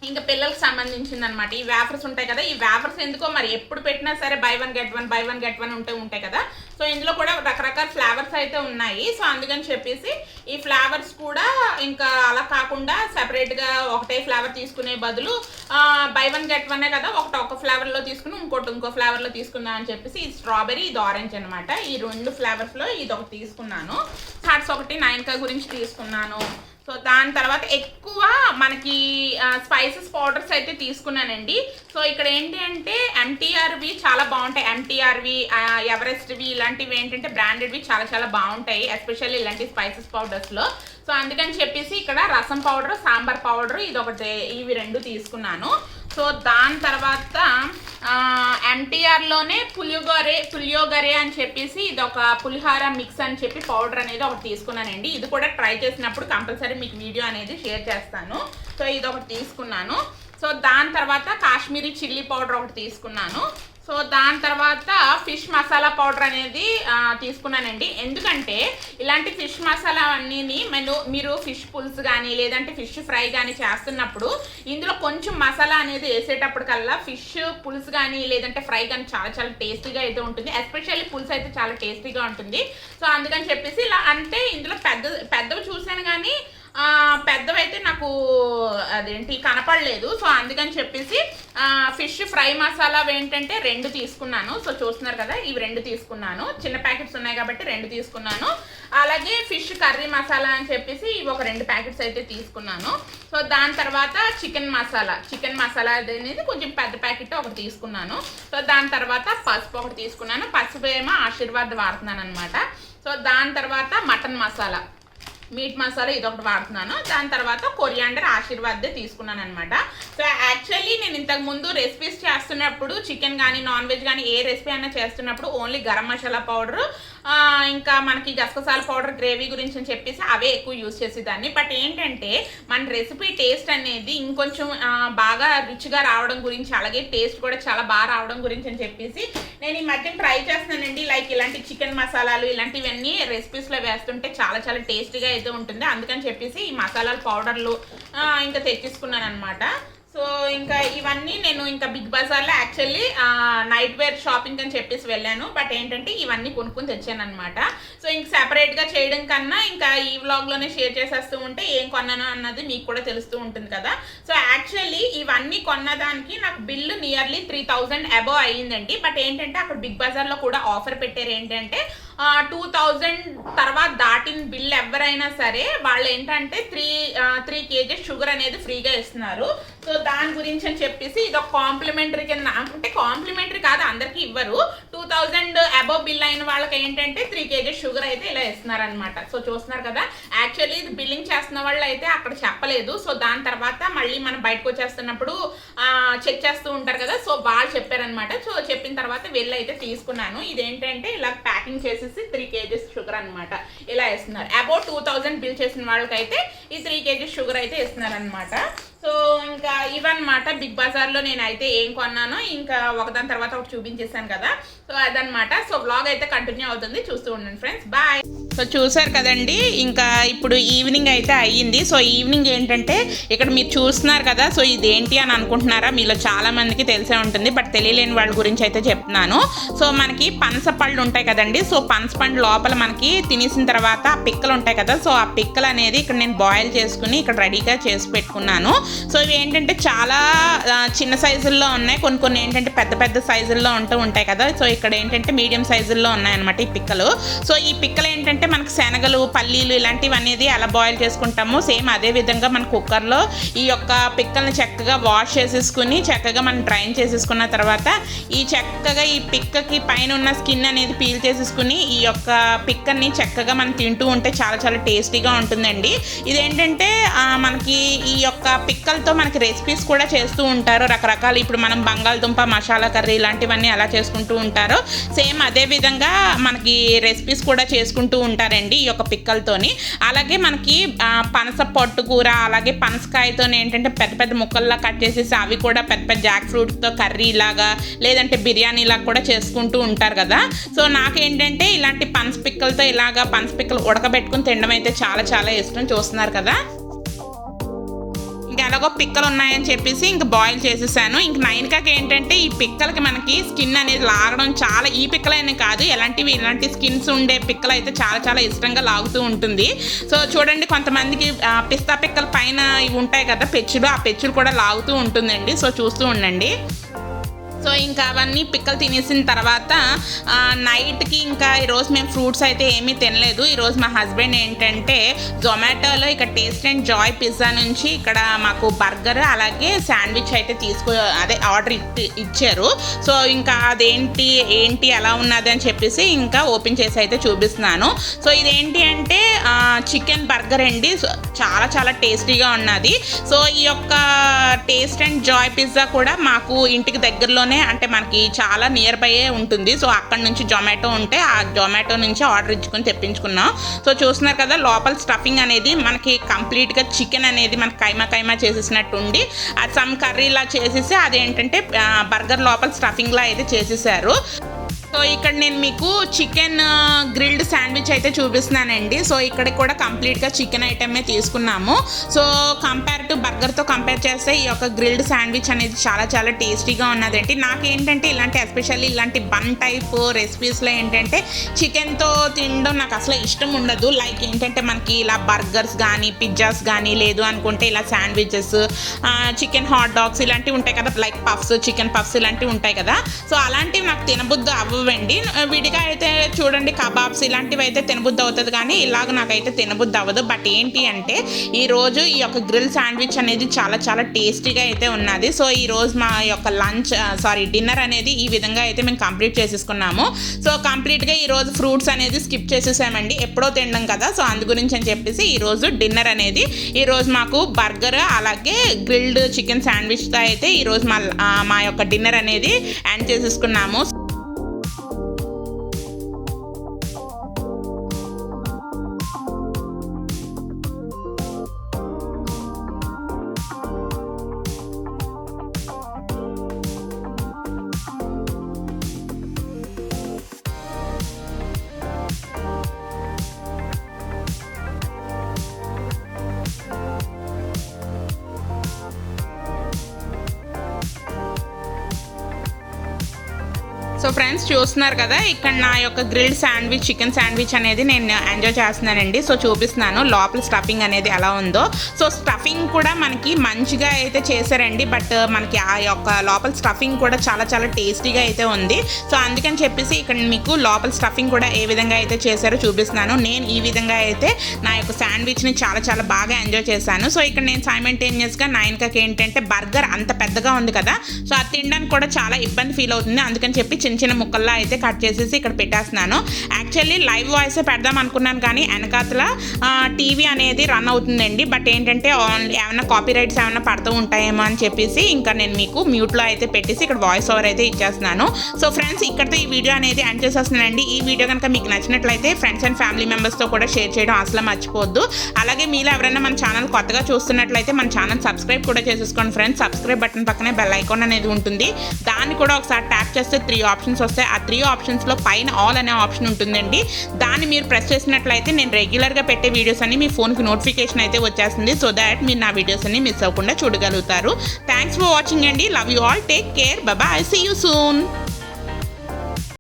ఇంకా పిల్లలకు సంబంధించింది అనమాట. ఈ వేఫర్స్ ఉంటాయి కదా, ఈ వేఫర్స్ ఎందుకో మరి ఎప్పుడు పెట్టినా సరే బై 1 గెట్ 1 ఉంటాయి కదా. సో ఇందులో కూడా రకరకాల ఫ్లేవర్స్ అయితే ఉన్నాయి. సో అందుకని చెప్పేసి ఈ ఫ్లేవర్స్ కూడా ఇంకా అలా కాకుండా సెపరేట్గా ఒకటే ఫ్లేవర్ తీసుకునే బదులు బై 1 గెట్ 1 కదా, ఒక ఫ్లేవర్లో తీసుకుని ఇంకో ఫ్లేవర్లో తీసుకుందాం అని చెప్పేసి ఇది స్ట్రాబెరీ, ఇది ఆరెంజ్ అనమాట. ఈ 2 ఫ్లేవర్స్లో ఇది ఒకటి తీసుకున్నాను. హార్ట్స్ ఒకటి 9K గురించి తీసుకున్నాను. సో దాని తర్వాత ఎక్కువ మనకి స్పైసెస్ పౌడర్స్ అయితే తీసుకున్నానండి. సో ఇక్కడ ఏంటి అంటే MTRవి చాలా బాగుంటాయి. MTRవి ఎవరెస్ట్వి ఇలాంటివి ఏంటంటే బ్రాండెడ్వి చాలా బాగుంటాయి, ఎస్పెషల్లీ ఇలాంటి స్పైసెస్ పౌడర్స్లో. సో అందుకని చెప్పేసి ఇక్కడ రసం పౌడర్, సాంబార్ పౌడర్ ఇది ఒకటి, ఇవి 2 తీసుకున్నాను. సో దాని తర్వాత MTRలోనే పులియోగరే అని చెప్పేసి ఇది ఒక పులిహార మిక్స్ అని చెప్పి పౌడర్ అనేది ఒకటి తీసుకున్నానండి. ఇది కూడా ట్రై చేసినప్పుడు కంపల్సరీ మీకు వీడియో అనేది షేర్ చేస్తాను. సో ఇది ఒకటి తీసుకున్నాను. సో దాని తర్వాత కాశ్మీరీ చిల్లీ పౌడర్ ఒకటి తీసుకున్నాను. సో దాని తర్వాత ఫిష్ మసాలా పౌడర్ అనేది తీసుకున్నానండి. ఎందుకంటే ఇలాంటి ఫిష్ మసాలా అన్నీ మీరు ఫిష్ పులుసు కానీ లేదంటే ఫిష్ ఫ్రై కానీ చేస్తున్నప్పుడు ఇందులో కొంచెం మసాలా అనేది వేసేటప్పటికల్లా ఫిష్ పులుసు కానీ లేదంటే ఫ్రై కానీ చాలా టేస్టీగా అయితే ఉంటుంది. ఎస్పెషల్లీ పులుసు అయితే చాలా టేస్టీగా ఉంటుంది. సో అందుకని చెప్పేసి ఇలా అంటే ఇందులో పెద్దవి చూసాను కానీ పెద్దవైతే నాకు అదేంటి కనపడలేదు. సో అందుకని చెప్పేసి ఫిష్ ఫ్రై మసాలా ఏంటంటే 2 తీసుకున్నాను. సో చూస్తున్నారు కదా, ఇవి 2 తీసుకున్నాను. చిన్న ప్యాకెట్స్ ఉన్నాయి కాబట్టి 2 తీసుకున్నాను. అలాగే ఫిష్ కర్రీ మసాలా అని చెప్పేసి ఇవి ఒక 2 ప్యాకెట్స్ అయితే తీసుకున్నాను. సో దాని తర్వాత చికెన్ మసాలా అనేది కొంచెం పెద్ద ప్యాకెట్ ఒకటి తీసుకున్నాను. సో దాని తర్వాత పసుపు ఒకటి తీసుకున్నాను. పసుపు ఏమో ఆశీర్వాద్ వాడుతున్నాను అనమాట. సో దాని తర్వాత మటన్ మసాలా మీట్ మసాలా ఇదొకటి వాడుతున్నాను. దాని తర్వాత కొరియాండర్ ఆశీర్వాదే తీసుకున్నాను అనమాట. సో యాక్చువల్లీ నేను ఇంతకు ముందు రెసిపీస్ చేస్తున్నప్పుడు చికెన్ కానీ నాన్ వెజ్ కానీ ఏ రెసిపీ అయినా చేస్తున్నప్పుడు ఓన్లీ గరం మసాలా పౌడర్ ఇంకా మనకి గసగసాల పౌడర్ గ్రేవీ గురించి అని చెప్పేసి అవే ఎక్కువ యూజ్ చేసేదాన్ని. బట్ ఏంటంటే మన రెసిపీ టేస్ట్ అనేది ఇంకొంచెం బాగా రుచిగా రావడం గురించి, అలాగే టేస్ట్ కూడా చాలా బాగా రావడం గురించి అని చెప్పేసి నేను ఈ మధ్య ట్రై చేస్తున్నానండి. లైక్ ఇలాంటి చికెన్ మసాలాలు ఇలాంటివన్నీ రెసిపీస్లో వేస్తుంటే చాలా చాలా టేస్టీగా అయితే ఉంటుంది. అందుకని చెప్పేసి ఈ మసాలాల పౌడర్లు ఇంకా తెచ్చేసుకున్నాను అనమాట. సో ఇంకా ఇవన్నీ నేను ఇంకా బిగ్ బజార్లో యాక్చువల్లీ నైట్ వేర్ షాపింగ్ అని చెప్పేసి వెళ్ళాను. బట్ ఏంటంటే ఇవన్నీ కొనుక్కొని తెచ్చాను అనమాట. సో ఇంక సెపరేట్గా చేయడం కన్నా ఇంకా ఈ వ్లాగ్లోనే షేర్ చేసేస్తూ ఉంటే ఏం కొన్నాను అన్నది మీకు కూడా తెలుస్తూ ఉంటుంది కదా. సో యాక్చువల్లీ ఇవన్నీ కొన్నదానికి నాకు బిల్లు నియర్లీ 3000 అబోవ్ అయ్యిందండి. బట్ ఏంటంటే అక్కడ బిగ్ బజార్లో కూడా ఆఫర్ పెట్టారు. ఏంటంటే 2000 తర్వాత దాటిన బిల్ ఎవరైనా సరే వాళ్ళు ఏంటంటే 3 kg షుగర్ అనేది ఫ్రీగా ఇస్తున్నారు. సో దాని గురించి అని చెప్పేసి ఇది ఒక కాంప్లిమెంటరీ కింద, అంటే కాంప్లిమెంటరీ కాదు, అందరికీ ఇవ్వరు. 2000 అబోవ్ బిల్ అయిన వాళ్ళకి ఏంటంటే 3 kg షుగర్ అయితే ఇలా ఇస్తున్నారు అనమాట. సో చూస్తున్నారు కదా, యాక్చువల్లీ ఇది బిల్లింగ్ చేస్తున్న వాళ్ళు అయితే అక్కడ చెప్పలేదు. సో దాని తర్వాత మళ్ళీ మనం బయటకు వచ్చేస్తున్నప్పుడు చెక్ చేస్తూ ఉంటారు కదా, సో వాళ్ళు చెప్పారనమాట. సో చెప్పిన తర్వాత వెళ్ళి అయితే తీసుకున్నాను. ఇదేంటంటే ఇలా ప్యాకింగ్ చేసేసి 3 kg షుగర్ అనమాట ఇలా ఇస్తున్నారు. అబౌట్ 2000 బిల్ చేసిన వాళ్ళకైతే ఈ 3 kg షుగర్ అయితే ఇస్తున్నారు అనమాట. సో ఇంకా ఇవన్నమాట బిగ్ బజార్లో నేనైతే ఏం కొన్నానో ఇంకా ఒకదాని తర్వాత ఒకటి చూపించేసాను కదా. సో అదనమాట. సో వ్లాగ్ అయితే కంటిన్యూ అవుతుంది, చూస్తూ ఉండండి ఫ్రెండ్స్. బాయ్. సో చూసారు కదండి, ఇంకా ఇప్పుడు ఈవినింగ్ అయితే అయ్యింది. సో ఈవినింగ్ ఏంటంటే ఇక్కడ మీరు చూస్తున్నారు కదా, సో ఇదేంటి అని అనుకుంటున్నారా? మీలో చాలా మందికి తెలిసే ఉంటుంది, బట్ తెలియలేని వాళ్ళ గురించి అయితే చెప్తున్నాను. సో మనకి పనస పళ్ళు ఉంటాయి కదండి. సో పనస పండు లోపల మనకి తినేసిన తర్వాత ఆ పిక్కలు ఉంటాయి కదా, సో ఆ పిక్కలు అనేది ఇక్కడ నేను బాయిల్ చేసుకుని ఇక్కడ రెడీగా చేసి పెట్టుకున్నాను. సో ఇవి ఏంటంటే చాలా చిన్న సైజుల్లో ఉన్నాయి, కొన్ని ఏంటంటే పెద్ద పెద్ద సైజుల్లో ఉంటాయి కదా. సో ఇక్కడ ఏంటంటే మీడియం సైజుల్లో ఉన్నాయన్నమాట ఈ పిక్కలు. సో ఈ పిక్కలు ఏంటంటే మనకు శనగలు, పల్లీలు ఇలాంటివి అనేది ఎలా బాయిల్ చేసుకుంటామో సేమ్ అదే విధంగా మన కుక్కర్లో ఈ యొక్క పిక్కల్ని చక్కగా వాష్ చేసేసుకుని చక్కగా మనం డ్రైన్ చేసేసుకున్న తర్వాత ఈ చక్కగా ఈ పిక్కకి పైన ఉన్న స్కిన్ అనేది పీల్ చేసేసుకుని ఈ యొక్క పిక్కని చక్కగా మనం తింటూ ఉంటే చాలా చాలా టేస్టీగా ఉంటుందండి. ఇదేంటంటే మనకి ఈ యొక్క పిక్కలతో మనకి రెసిపీస్ కూడా చేస్తూ ఉంటారు రకరకాలు. ఇప్పుడు మనం బంగాళదుంప మసాలా కర్రీ ఇలాంటివన్నీ ఎలా చేసుకుంటూ ఉంటారో సేమ్ అదే విధంగా మనకి రెసిపీస్ కూడా చేసుకుంటూ ఉంటారండి ఈ యొక్క పిక్కలతోని. అలాగే మనకి పనస పొట్టు కూర, అలాగే పనసకాయతో ఏంటంటే పెద్ద పెద్ద ముక్కల్లా కట్ చేసేసి అవి కూడా పెద్ద పెద్ద జాక్ ఫ్రూట్తో కర్రీ లాగా లేదంటే బిర్యానీ లాగా కూడా చేసుకుంటూ ఉంటారు కదా. సో నాకేంటంటే ఇలాంటి పనస పిక్కలతో ఇలాగా పనస పిక్కలు ఉడకబెట్టుకుని తినడం అయితే చాలా చాలా ఇష్టం. చూస్తున్నారు కదా, ఇంకా ఎలాగో పిక్కలు ఉన్నాయని చెప్పేసి ఇంకా బాయిల్ చేసేసాను. ఇంక నైన్కాకి ఏంటంటే ఈ పిక్కలకి మనకి స్కిన్ అనేది లాగడం చాలా, ఈ పిక్కలైనా కాదు ఇలాంటి స్కిన్స్ ఉండే పిక్కలు అయితే చాలా చాలా ఇష్టంగా లాగుతూ ఉంటుంది. సో చూడండి, కొంతమందికి పిస్తా పిక్కల పైన ఇవి ఉంటాయి కదా పెచ్చులు, ఆ పెచ్చులు కూడా లాగుతూ ఉంటుందండి. సో చూస్తూ ఉండండి. సో ఇంకా అవన్నీ పిక్కలు తినేసిన తర్వాత నైట్కి ఇంకా ఈరోజు మేము ఫ్రూట్స్ అయితే ఏమీ తినలేదు. ఈరోజు మా హస్బెండ్ ఏంటంటే జొమాటోలో ఇక్కడ టేస్ట్ అండ్ జాయ్ పిజ్జా నుంచి ఇక్కడ మాకు బర్గర్ అలాగే శాండ్విచ్ అయితే ఆర్డర్ ఇచ్చారు. సో ఇంకా అదేంటి ఎలా ఉన్నది అని చెప్పేసి ఇంకా ఓపెన్ చేసి అయితే చూపిస్తున్నాను. సో ఇదేంటి అంటే చికెన్ బర్గర్ అండి, చాలా చాలా టేస్టీగా ఉన్నది. సో ఈ యొక్క టేస్ట్ అండ్ జాయ్ పిజ్జా కూడా మాకు ఇంటికి దగ్గరలోనే, అంటే మనకి చాలా నియర్ బై ఉంటుంది. సో అక్కడ నుంచి జొమాటో ఉంటే ఆ జొమాటో నుంచి ఆర్డర్ ఇచ్చుకొని తెప్పించుకున్నాం. సో చూస్తున్నారు కదా, లోపల స్టఫింగ్ అనేది మనకి కంప్లీట్గా చికెన్ అనేది మనకి కైమా చేసేసినట్టు ఉండి అది సమ్ కర్రీలా చేసేసి అదేంటంటే బర్గర్ లోపల స్టఫింగ్లా అయితే చేసేసారు. సో ఇక్కడ నేను మీకు చికెన్ గ్రిల్డ్ శాండ్విచ్ అయితే చూపిస్తున్నానండి. సో ఇక్కడ కూడా కంప్లీట్గా చికెన్ ఐటమే తీసుకున్నాము. సో కంపేర్ టు బర్గర్తో కంపేర్ చేస్తే ఈ యొక్క గ్రిల్డ్ శాండ్విచ్ అనేది చాలా చాలా టేస్టీగా ఉన్నదండి. నాకేంటంటే ఎస్పెషల్లీ ఇలాంటి బన్ టైప్ రెసిపీస్లో ఏంటంటే చికెన్తో తినడం నాకు అసలు ఇష్టం ఉండదు. లైక్ ఏంటంటే మనకి ఇలా బర్గర్స్ కానీ పిజ్జాస్ కానీ లేదు అనుకుంటే ఇలా శాండ్విచెస్, చికెన్ హాట్ డాగ్స్ ఇలాంటివి ఉంటాయి కదా, లైక్ పఫ్స్, చికెన్ పఫ్స్ ఇలాంటివి ఉంటాయి కదా. సో అలాంటివి నాకు తినబుద్ధి అవ్వవు అవ్వండి. విడిగా అయితే చూడండి కబాబ్స్ ఇలాంటివి అయితే తినబుద్ధి అవుతుంది, కానీ ఇలాగ నాకైతే తినబుద్ధి అవ్వదు. బట్ ఏంటి అంటే ఈరోజు ఈ యొక్క గ్రిల్ శాండ్విచ్ అనేది చాలా చాలా టేస్టీగా అయితే ఉన్నది. సో ఈరోజు మా యొక్క డిన్నర్ అనేది ఈ విధంగా అయితే మేము కంప్లీట్ చేసేసుకున్నాము. సో కంప్లీట్గా ఈరోజు ఫ్రూట్స్ అనేది స్కిప్ చేసేసామండి, ఎప్పుడో తినడం కదా. సో అందు గురించి అని చెప్పేసి ఈరోజు డిన్నర్ అనేది ఈరోజు మాకు బర్గర్ అలాగే గ్రిల్డ్ చికెన్ శాండ్విచ్తో అయితే ఈరోజు మా యొక్క డిన్నర్ అనేది ఎండ్ చేసేసుకున్నాము. సో ఫ్రెండ్స్ చూస్తున్నారు కదా, ఇక్కడ నా యొక్క గ్రిల్డ్ శాండ్విచ్ చికెన్ శాండ్విచ్ అనేది నేను ఎంజాయ్ చేస్తున్నానండి. సో చూపిస్తున్నాను లోపల స్టఫింగ్ అనేది ఎలా ఉందో. సో స్టఫింగ్ కూడా మనకి మంచిగా అయితే చేశారండి, బట్ మనకి ఆ యొక్క లోపల స్టఫింగ్ కూడా చాలా చాలా టేస్టీగా అయితే ఉంది. సో అందుకని చెప్పేసి ఇక్కడ మీకు లోపల స్టఫింగ్ కూడా ఏ విధంగా అయితే చేశారో చూపిస్తున్నాను. నేను ఈ విధంగా అయితే నా యొక్క శాండ్విచ్ని చాలా చాలా బాగా ఎంజాయ్ చేశాను. సో ఇక్కడ నేను సైమల్టేనియస్గా నాయనకకి ఏంటంటే బర్గర్ అంత పెద్దగా ఉంది కదా, సో అది తినడానికి కూడా చాలా ఇబ్బంది ఫీల్ అవుతుంది. అందుకని చెప్పి చిన్న చిన్న ముక్కల్లా అయితే కట్ చేసేసి ఇక్కడ పెట్టేస్తున్నాను. యాక్చువల్లీ లైవ్ వాయిస్ పెడదాం అనుకున్నాను, కానీ వెనకాతల టీవీ అనేది రన్ అవుతుందండి. బట్ ఏంటంటే ఏమైనా కాపీ రైట్స్ ఏమైనా పడుతూ ఉంటాయేమో అని చెప్పేసి ఇంకా నేను మీకు మ్యూట్లో అయితే పెట్టేసి ఇక్కడ వాయిస్ ఓవర్ అయితే ఇచ్చేస్తున్నాను. సో ఫ్రెండ్స్ ఇక్కడితో ఈ వీడియో అనేది ఎండ్ చేసేస్తున్నానండి. ఈ వీడియో కనుక మీకు నచ్చినట్లయితే ఫ్రెండ్స్ అండ్ ఫ్యామిలీ మెంబర్స్తో కూడా షేర్ చేయడం అసలు మర్చిపోవద్దు. అలాగే మీరు ఎవరైనా మన ఛానల్ కొత్తగా చూస్తున్నట్లయితే మన ఛానల్ సబ్స్క్రైబ్ కూడా చేసేసుకోండి ఫ్రెండ్స్. సబ్స్క్రైబ్ బటన్ పక్కనే బెల్ ఐకాన్ అనేది ఉంటుంది, దాన్ని కూడా ఒకసారి ట్యాప్ చేస్తే 3 ఆప్షన్స్ వస్తాయి. ఆ 3 ఆప్షన్స్లో పైన ఆల్ అనే ఆప్షన్ ఉంటుందండి, దాన్ని మీరు ప్రెస్ చేసినట్లయితే నేను రెగ్యులర్గా పెట్టే వీడియోస్ అన్ని మీ ఫోన్కి నోటిఫికేషన్ అయితే వచ్చేస్తుంది. సో దాట్ మీరు నా వీడియోస్ అన్ని మిస్ అవ్వకుండా చూడగలుగుతారు. థ్యాంక్స్ ఫర్ వాచింగ్ అండి. Love you all. Take care. Bye. See you soon.